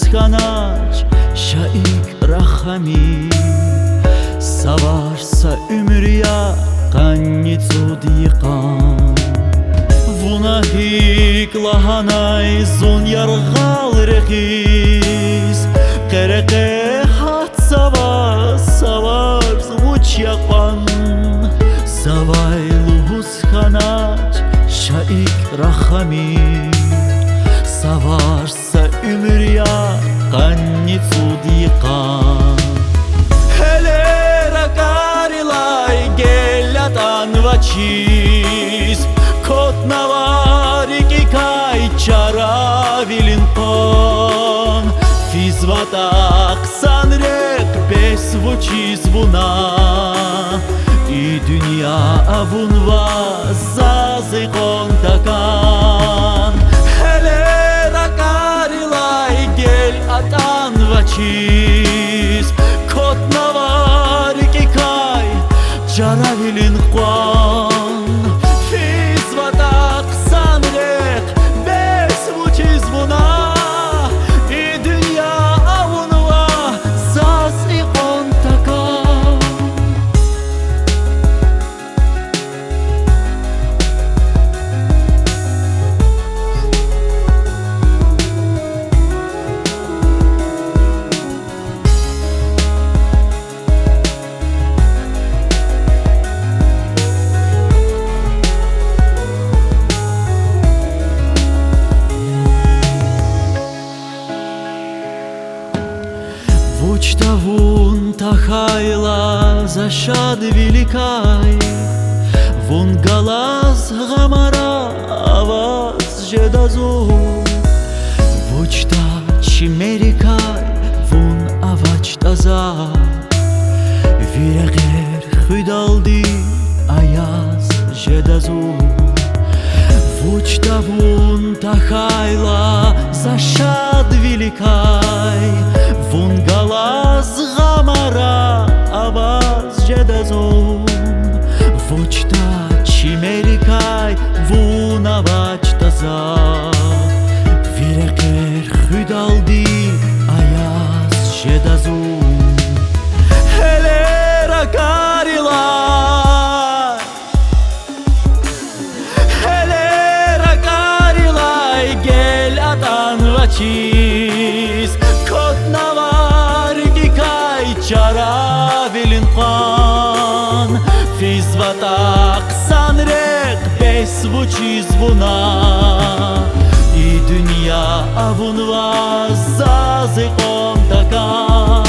hanaç şaik rahami Savarsa ümriya qannicu diqan Vuna hik lahanay zun yargal reqis Qereqe hat savar zvuç yapan Savayluhus hanaç şaik rahami Savarsa ümriya qannicu diqan Hele rakarilay gelatan vaçis Kotnavariki kay çaravilin pon Fizvatak sanrek besvuçiz buna И dünya avunva zazı kontakan Hele rakarilay gel atan vaçis Kotnavariki kay çaravilin pon Fizvatak sanrek besvuçiz buna И dünya avunva zazı kontakan Вучта вун тахайла зашад великай Вун галаз гамара аваз жедазу Вучта чимерикай вун авач таза Вирегер худалди аяз жедазу Вучта вун тахайла зашад великай Вун галаз гамара аваз жедазун Вучта чимерикай вун авач таза Вирекер худалди аяз жедазун Hele rakarilay Hele rakarilay gel atan vaçis Kotnavariki kay çaravilin pan Fizvatak sanrek besvuçiz buna И dünya avunva zazı kontakan